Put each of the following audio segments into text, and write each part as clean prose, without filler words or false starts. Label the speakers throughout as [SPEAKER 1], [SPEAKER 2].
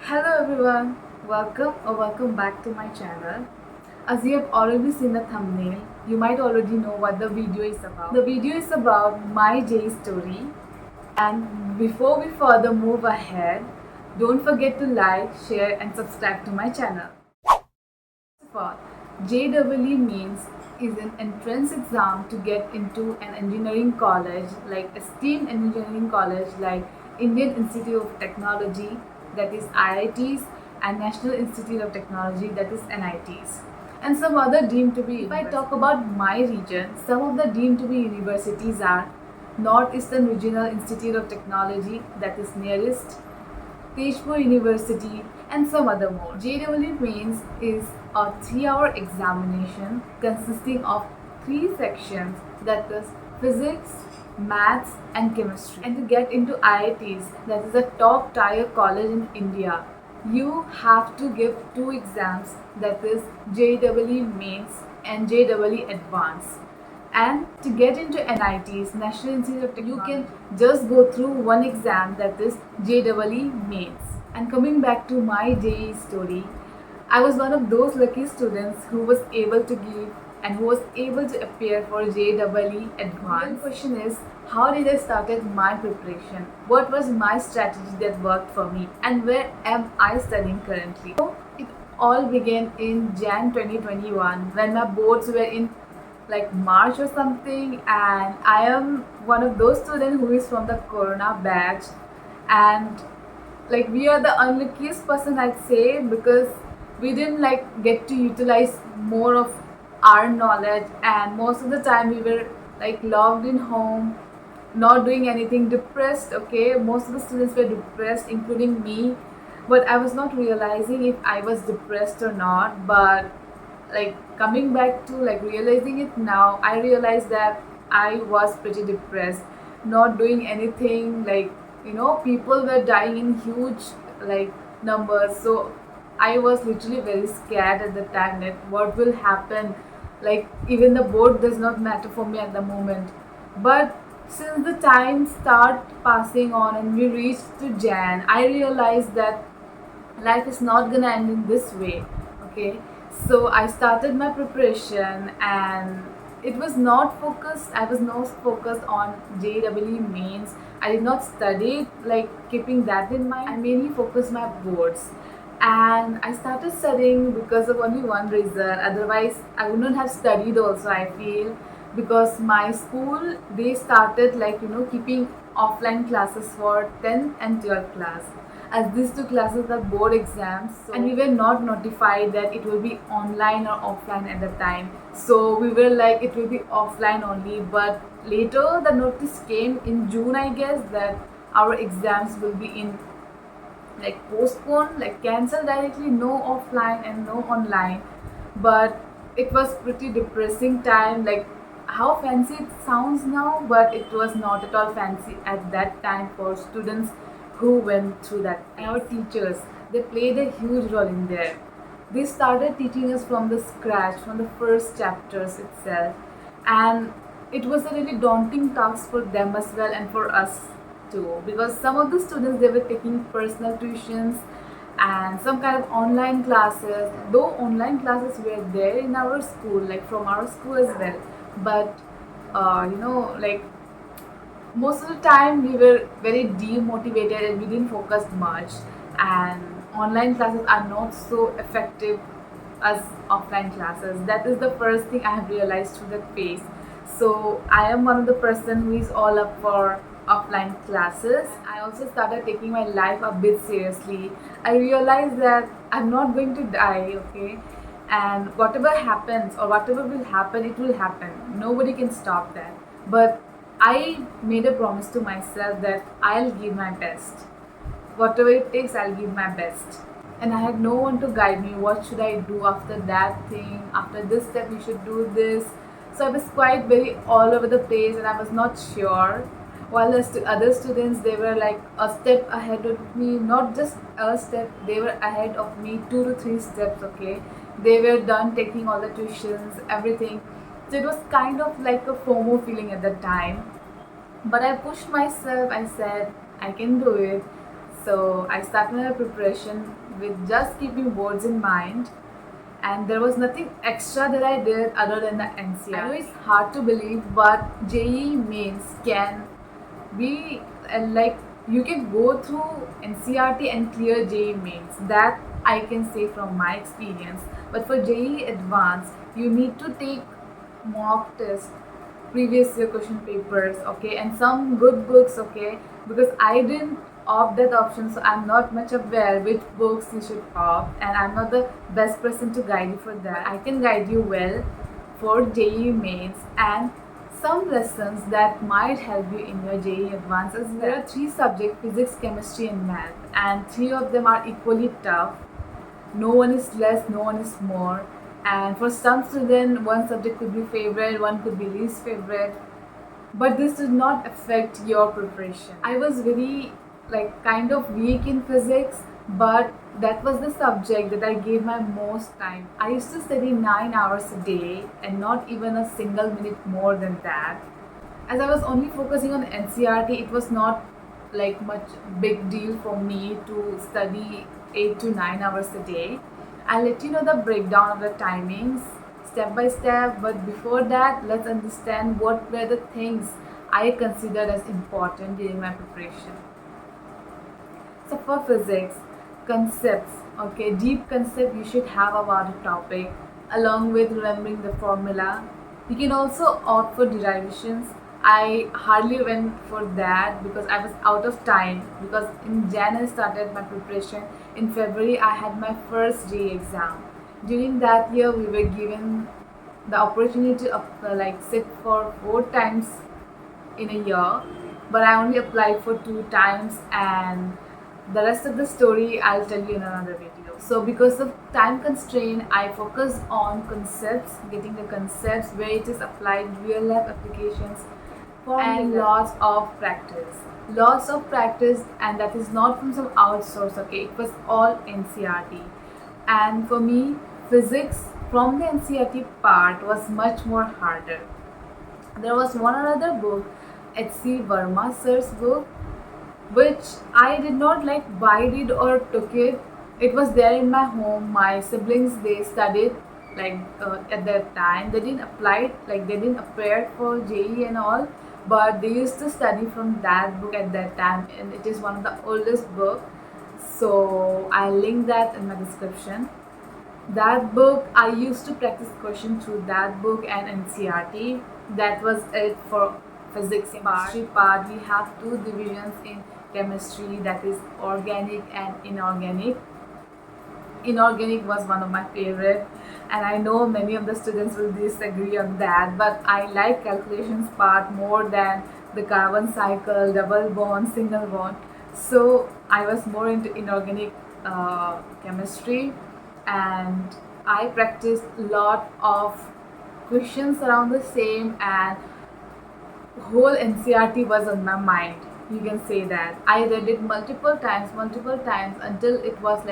[SPEAKER 1] Hello everyone, welcome back to my channel. As you have already seen the thumbnail, you might already know what the video is about. The video is about my JEE story, and before we further move ahead, don't forget to like, share and subscribe to my channel. First of all, JEE means is an entrance exam to get into an engineering college, like esteemed engineering college like Indian Institute of Technology, that is IITs, and National Institute of Technology, that is NITs, and some other deemed to be. If I talk about my region, some of the deemed to be universities are Northeastern Regional Institute of Technology, that is nearest, Tezpur University, and some other more. JEE mains is a 3-hour examination consisting of 3 sections, that is physics, maths and chemistry. And to get into IITs, that is a top tier college in India, you have to give 2 exams, that is JEE mains and JEE advanced. And to get into NITs, National Institute of Technology, you can just go through one exam, that is JEE mains. And coming back to my JEE story, I was one of those lucky students who was able to give and who was able to appear for JEE advanced. The question is, how did I started my preparation? What was my strategy that worked for me? And where am I studying currently? So it all began in Jan 2021 when my boards were in like March or something, and I am one of those students who is from the Corona batch, and like we are the unluckiest person, I'd say, because we didn't like get to utilize more of our knowledge, and most of the time we were like locked in home, not doing anything, depressed. Okay, most of the students were depressed, including me, but I was not realizing if I was depressed or not. But like coming back to like realizing it now, I realized that I was pretty depressed, not doing anything, like people were dying in huge like numbers. So I was literally very scared at the time that what will happen, like even the board does not matter for me at the moment. But since the time start passing on and we reached to Jan, I realized that life is not gonna end in this way. Okay, so I started my preparation, and it was not focused, I was not focused on JEE mains. I did not study like keeping that in mind. I mainly focused my boards, and I started studying because of only one reason. Otherwise I would not have studied also, I feel, because my school, they started like keeping offline classes for 10th and 12th class, as these 2 classes are board exams. So, and we were not notified that it will be online or offline at the time, so we were like it will be offline only. But later the notice came in June, I guess, that our exams will be in like postponed, like cancelled directly, no offline and no online. But it was pretty depressing time, like how fancy it sounds now, but it was not at all fancy at that time for students who went through that. And our teachers, they played a huge role in there. They started teaching us from the scratch, from the first chapters itself, and it was a really daunting task for them as well, and for us too, because some of the students, they were taking personal tuitions and some kind of online classes, though online classes were there in our school, like from our school as well. But like most of the time we were very demotivated and we didn't focus much, and online classes are not so effective as offline classes. That is the first thing I have realized through that phase. So I am one of the person who is all up for offline classes. I also started taking my life a bit seriously. I realized that I'm not going to die, okay, and whatever happens or whatever will happen, it will happen, nobody can stop that. But I made a promise to myself that I'll give my best, whatever it takes, I'll give my best. And I had no one to guide me, what should I do after that thing, after this step you should do this. So I was quite very all over the place, and I was not sure. While the other students, they were like a step ahead of me, not just a step, they were ahead of me 2 to 3 steps. Okay, they were done taking all the tuitions, everything. So it was kind of like a FOMO feeling at that time. But I pushed myself, I said I can do it. So I started my preparation with just keeping boards in mind, and there was nothing extra that I did other than the NCR. I know it's hard to believe, but JEE mains can be like you can go through NCRT and clear JEE mains. That I can say from my experience. But for JEE advanced, you need to take mock test, previous year question papers, okay, and some good books, okay, because I didn't opt that option, so I'm not much aware which books you should opt, and I'm not the best person to guide you for that. I can guide you well for JEE mains and some lessons that might help you in your JEE advanced as well. There are 3 subjects: physics, chemistry and math, and 3 of them are equally tough. No one is less, no one is more, and for some students one subject could be favorite, one could be least favorite, but this did not affect your preparation. I was very kind of weak in physics, but that was the subject that I gave my most time. I used to study 9 hours a day and not even a single minute more than that. As I was only focusing on NCRT, it was not much big deal for me to study 8 to 9 hours a day. I'll let you know the breakdown of the timings step by step, but before that, let's understand what were the things I considered as important during my preparation. So for physics, concepts, okay, deep concept you should have about a topic along with remembering the formula. You can also opt for derivations. I hardly went for that because I was out of time, because in Jan I started my preparation. In February I had my first JEE exam. During that year we were given the opportunity to sit for 4 times in a year, but I only applied for 2 times, and the rest of the story I'll tell you in another video. So because of time constraint, I focus on concepts, getting the concepts where it is applied, real life applications, and lots of practice. Lots of practice, and that is not from some outsource, okay, it was all NCRT. And for me, physics from the NCRT part was much more harder. There was one another book, H.C. Verma sir's book, which I did not buy it or took it. It was there in my home. My siblings, they studied at that time. They didn't apply it, they didn't appear for JEE and all, but they used to study from that book at that time, and it is one of the oldest book. So I'll link that in my description. That book, I used to practice question through that book and NCRT. That was it for physics. Chemistry part, we have 2 divisions in chemistry, that is organic and inorganic. Inorganic was one of my favorite, and I know many of the students will disagree on that, but I like calculations part more than the carbon cycle, double bond, single bond. So I was more into inorganic chemistry, and I practiced a lot of questions around the same, and whole NCRT was on my mind. You can say that I read it multiple times until it was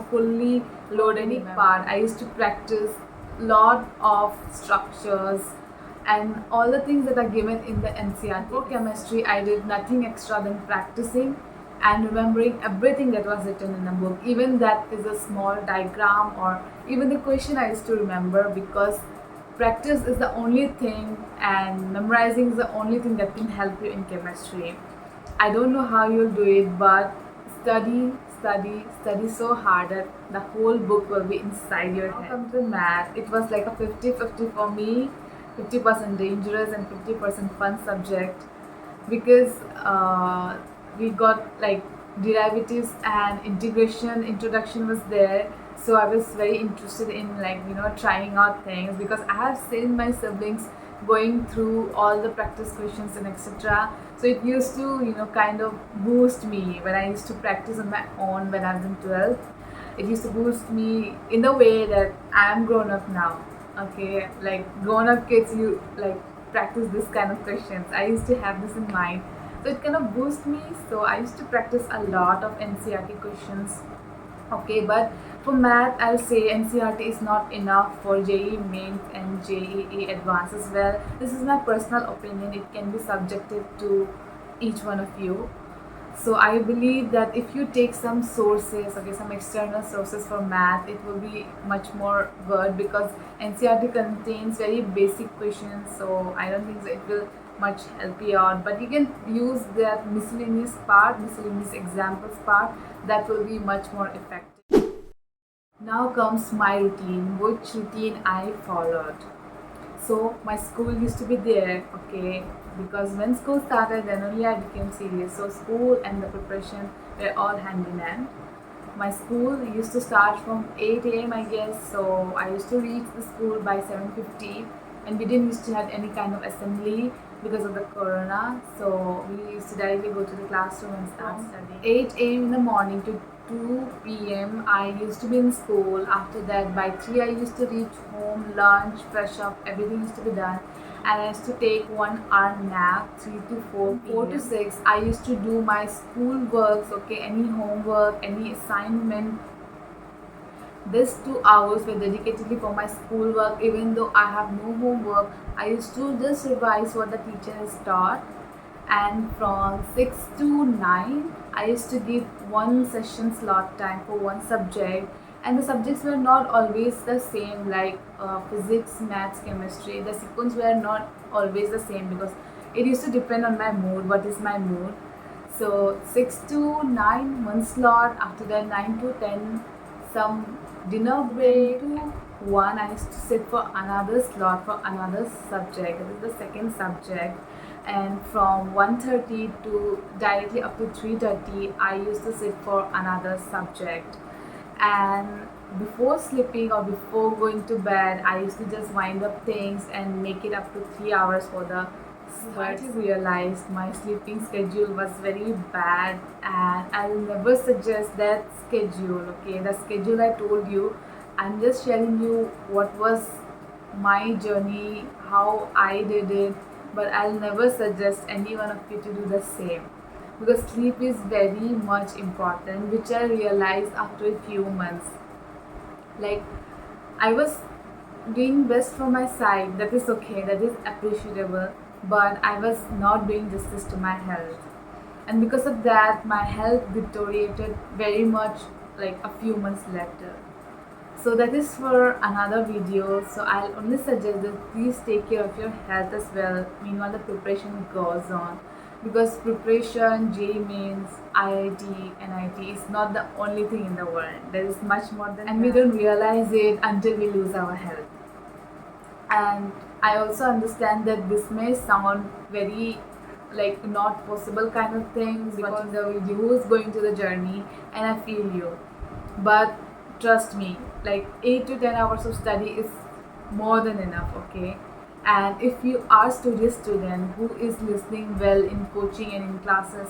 [SPEAKER 1] fully loaded in part. I used to practice lot of structures and all the things that are given in the NCRT. For chemistry, I did nothing extra than practicing and remembering everything that was written in a book. Even that is a small diagram or even the question I used to remember, because practice is the only thing and memorizing is the only thing that can help you in chemistry. I don't know how you'll do it, but study so hard that the whole book will be inside your head. Come to math, it was like a 50-50 for me, 50% dangerous and 50% fun subject, because we got derivatives and integration introduction was there. So I was very interested in trying out things, because I have seen my siblings going through all the practice questions and etc. So it used to kind of boost me when I used to practice on my own when I was in 12th. It used to boost me in the way that I am grown up now. Okay, grown up kids, you practice this kind of questions. I used to have this in mind, so it kind of boosts me. So I used to practice a lot of NCRT questions. Okay, but for math, I'll say NCRT is not enough for JEE mains and JEE advanced as well. This is my personal opinion. It can be subjective to each one of you. So I believe that if you take some sources, okay, some external sources for math, it will be much more good, because NCERT contains very basic questions. So I don't think so it will much help you out. But you can use that miscellaneous part, miscellaneous examples part. That will be much more effective. Now comes my routine, which routine I followed. So my school used to be there, okay, because when school started, then only I became serious. So school and the preparation were all hand in hand. My school used to start from 8 a.m. I guess, so I used to reach the school by 7:50, and we didn't used to have any kind of assembly because of the corona. So we used to directly go to the classroom and start studying. 8 a.m. in the morning to 2 p.m. I used to be in school. After that, by 3 I used to reach home, lunch, fresh up, everything used to be done, and I used to take 1 hour nap, 3 to 4 4 to 6 I used to do my school works, okay, any homework, any assignment. These 2 hours were dedicatedly for my schoolwork. Even though I have no homework, I used to just revise what the teacher has taught. And from 6 to 9, I used to give one session slot time for one subject. And the subjects were not always the same, like physics, maths, chemistry. The sequence were not always the same, because it used to depend on my mood, what is my mood. So 6 to 9, one slot. After that, 9 to 10, some dinner break. To 1, I used to sit for another slot for another subject. That is the second subject. And from 1:30 to directly up to 3:30, I used to sit for another subject. And before sleeping or before going to bed, I used to just wind up things and make it up to 3 hours for the I realized my sleeping schedule was very bad, and I'll never suggest that schedule, okay. The schedule I told you, I'm just sharing you what was my journey, how I did it, but I'll never suggest any one of you to do the same, because sleep is very much important, which I realized after a few months. Like, I was doing best for my side, that is okay, that is appreciable, but I was not doing justice to my health. And because of that, my health deteriorated very much, like a few months later. So that is for another video. So I'll only suggest that please take care of your health as well meanwhile the preparation goes on, because preparation, JEE means IIT, NIT is not the only thing in the world. There is much more than and that. We don't realize it until we lose our health. And I also understand that this may sound very like not possible kind of things, watching the video, who's going through the journey, and I feel you. But trust me, like 8 to 10 hours of study is more than enough, okay. And if you are a studious student who is listening well in coaching and in classes,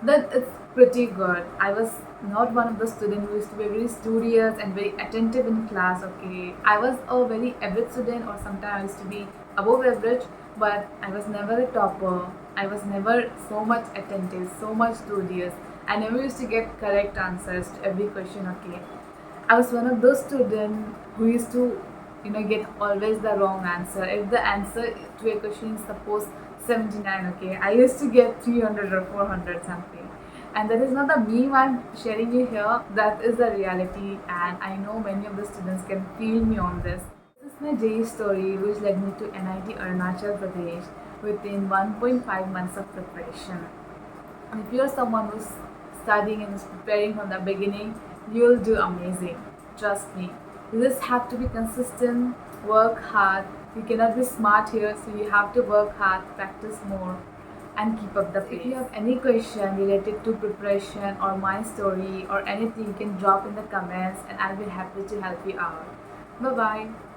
[SPEAKER 1] then it's pretty good. I was not one of the students who used to be very studious and very attentive in class, okay. I was a very average student, or sometimes I used to be above average, but I was never a topper. I was never so much attentive, so much studious. I never used to get correct answers to every question, okay. I was one of those students who used to, get always the wrong answer. If the answer to a question is suppose 79, okay, I used to get 300 or 400 something. And that is not the meme I'm sharing you here, that is the reality, and I know many of the students can feel me on this. This is my JEE story, which led me to NIT Arunachal Pradesh within 1.5 months of preparation. And if you're someone who's studying and is preparing from the beginning, you'll do amazing. Trust me. You just have to be consistent, work hard. You cannot be smart here, so you have to work hard, practice more, and keep up the pace. If you have any question related to preparation or my story or anything, you can drop in the comments, and I'll be happy to help you out. Bye bye.